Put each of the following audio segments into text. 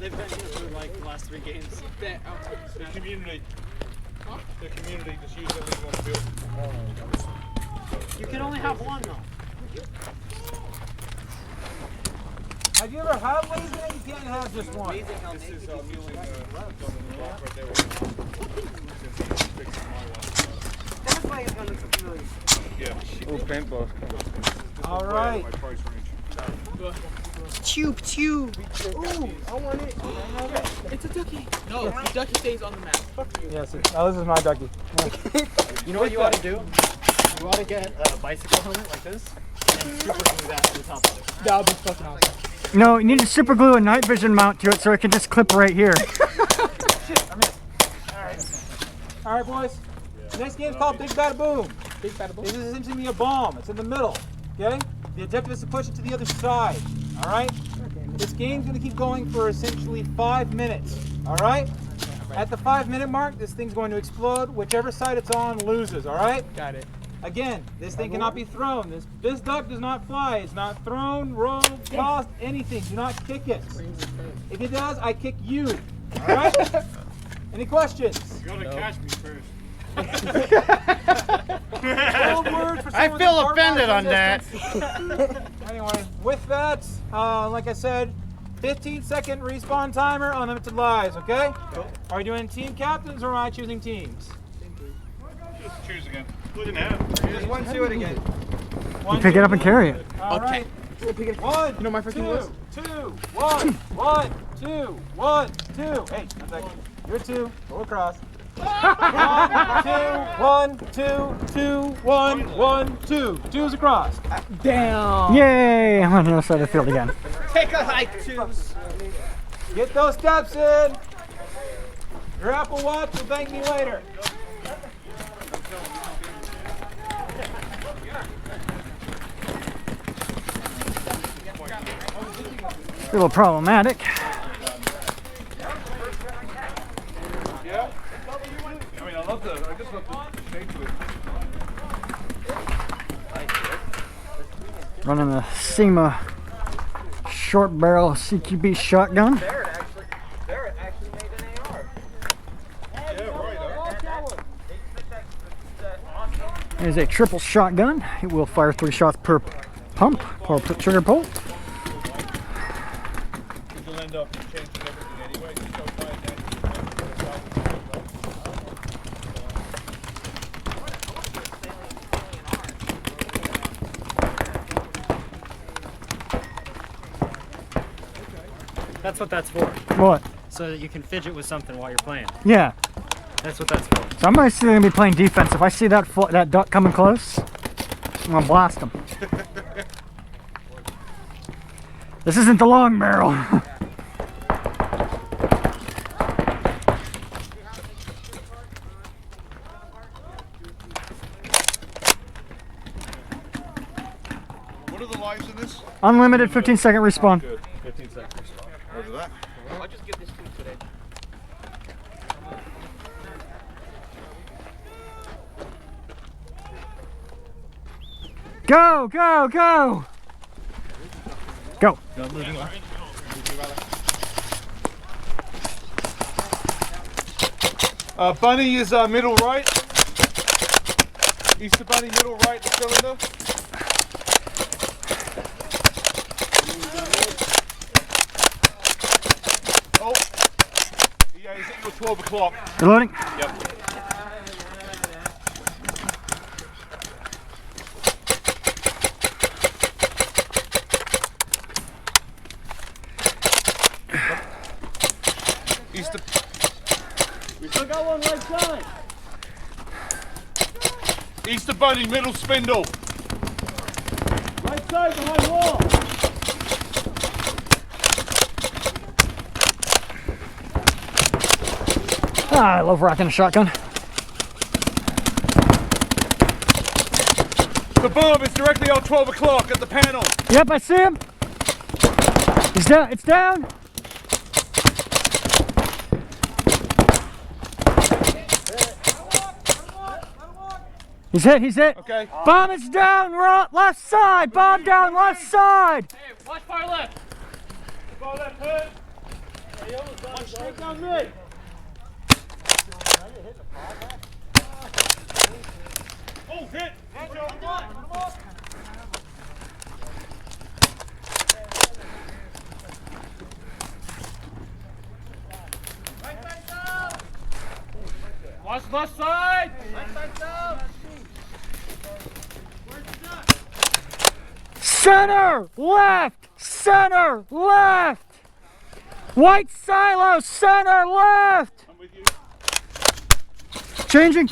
They've been here for like the last 3 games. The community. The community just use everything on the field. You can only have one though. Have you ever had lasing? You can't have just one. This is using the right there. That's why it's gonna look familiar. Yeah. Oh, paintball. All right. My price range. Tube. Ooh, I want it. It's a ducky. No, the ducky stays on the map. Yes. Oh, this is my ducky. You know what you ought to do? You ought to get a bicycle helmet like this and super glue that to the top of it. That would be fucking awesome. No, you need to super glue a night vision mount to it so it can just clip right here. Shit, I missed. All right, boys. The next game's called Big Bada Boom. Big bad boy. This is essentially a bomb. It's in the middle. Okay? The objective is to push it to the other side. All right? This game's going to keep going for essentially 5 minutes. All right? At the 5-minute mark, this thing's going to explode. Whichever side it's on loses. All right? Got it. Again, this thing cannot be thrown. This duck does not fly. It's not thrown, rolled, tossed, anything. Do not kick it. If it does, I kick you. All right? Any questions? You gotta catch me first. 12 words for I someone feel with offended on heart-rate that. resistance. Anyway, with that, like I said, 15-second respawn timer, unlimited lives, okay? Are we doing team captains or am I choosing teams? Just choose again. Split in half. Just 1, 2 it again. You pick it up and carry it. All right. 1, you know my freaking list? 2, 1, 1, 2, 1, 2. Hey, 1 second. You're 2. Go across. 1, 2, 2, 1, 1, 2. 2's across. Damn. Yay! I'm on the other side of the field again. Take a hike, twos. Get those steps in. Your Apple Watch will thank me later. A little problematic. Yeah? I mean, I just love the shape of it. Running the Cyma short barrel CQB shotgun. Barrett actually made an AR. Yeah, right. It is a triple shotgun. It will fire 3 shots per pump or per trigger pull. You'll end up changing everything anyway. So try it That's what that's for. What? So that you can fidget with something while you're playing. Yeah. That's what that's for. So I'm basically gonna be playing defense. If I see that duck coming close, I'm gonna blast him. This isn't the long barrel. What are the lives in this? Unlimited 15-second respawn. Good. 15 seconds. Roger that. I'll just give this to you today. Go, go, go! Go. Bunny is middle right. Easter bunny middle right, the cylinder. Oh, yeah, he's equal 12 o'clock. Reloading. Yep. Easter. We still got one right side. Easter bunny middle spindle. Right side behind wall. Ah, I love rocking a shotgun. The bomb is directly on 12 o'clock at the panel. Yep, I see him. He's down. It's down. He's hit. He's hit. Okay. Bomb is down. Left side. Bomb down. Left side. Hey, watch far left. Far left, hurt. Watch straight down mid. Oh, hit! Watch left side! Left side down! Center, left, center, left. White silo, center, left. I'm with you. Changing.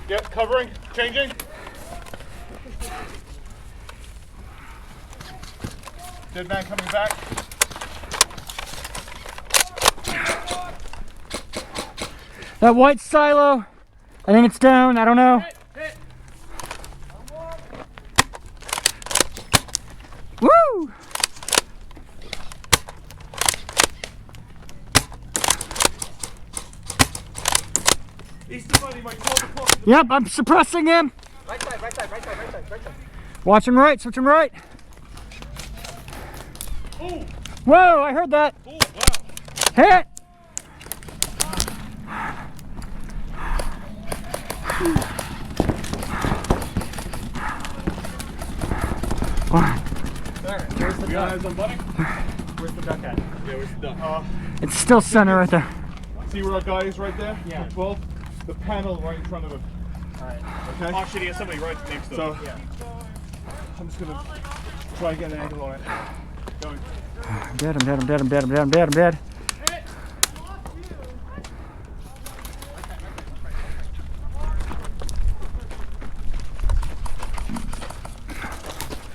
Yep, covering, changing. Dead man coming back. That white silo, I think it's down, I don't know. Hit, hit. Woo! He's the buddy, my 12 o'clock. Yep, I'm suppressing him. Right side, right side, right side, right side, right side. Watch him right, switch him right. Ooh, Whoa, I heard that. ooh, wow. Hit. There, where's the You got duck? eyes on buddy? Where's the duck at? Yeah, where's the duck? It's still center right there. See where our guy is right there? Yeah. 12? The panel right in front of him. Alright. Okay? Oh shit, he has somebody right next to him. So, Yeah. I'm just gonna try and get an angle on it. Going. I'm dead, I'm dead, I'm dead, I'm dead, I'm dead, I'm dead, I'm dead.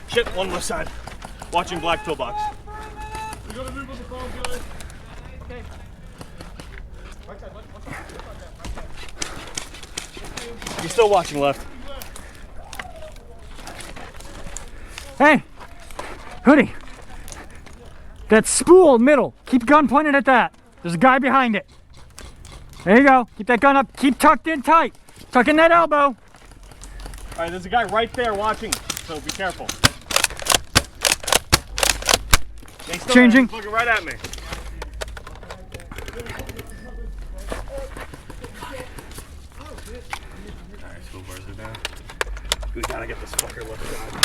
Shit, one left side. Watching black toolbox. We gotta move on the phone, guys. He's still watching left. Hey, Hoodie. That spool middle, keep gun pointed at that. There's a guy behind it. There you go, keep that gun up, keep tucked in tight. Tuck in that elbow. Alright, there's a guy right there watching, so be careful. Yeah, he's still Changing. He's looking right at me. Alright, so bars are down. We gotta get this fucker left side.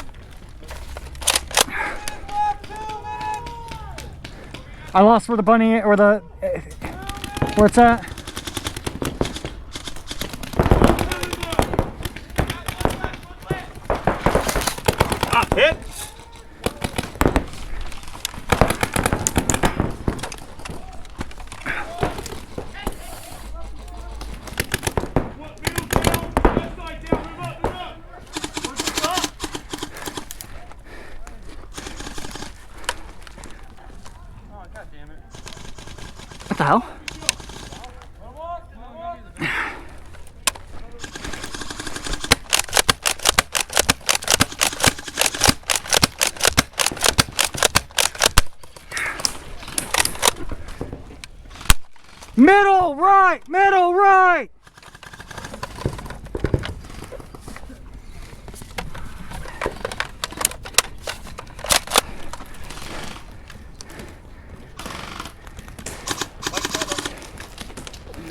I lost where the bunny, or the, where it's at. Ah, hit! What the hell? Middle right, middle right.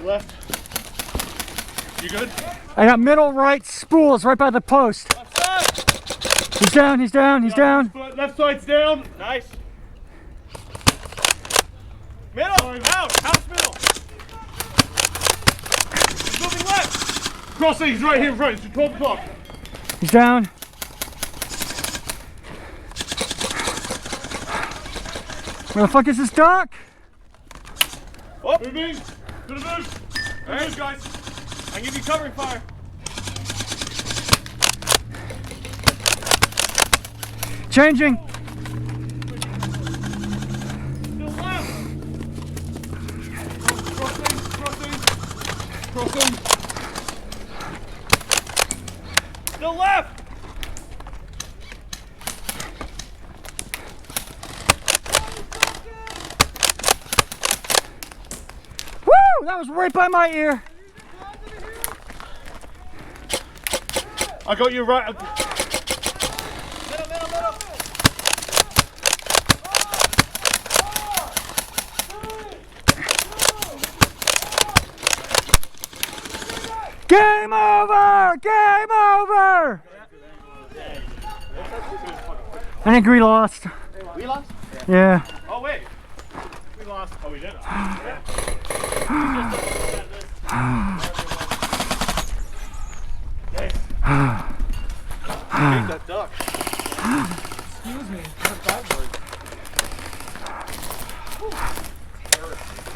Left. You good? I got middle right spools right by the post. Left side. He's down, he's down, he's down. Left side's down. Nice. Middle! Out! House middle! He's moving left! Crossing, he's right here in front. It's 12 o'clock. He's down. Where the fuck is this duck? Oh, moving. To the move. Alright, guys. I can give you covering fire. Changing. Still left. Crossing, crossing, crossing. Still left! Woo! That was right by my ear. I got you right. Middle, middle, middle! Game over! Game over! I think we lost. We lost? Yeah. Oh, wait. We lost. Oh, we did. Take that duck. Excuse me. That's bad word.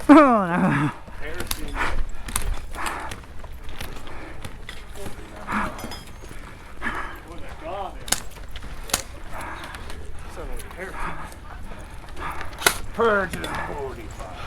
Oh no. Purge the 45.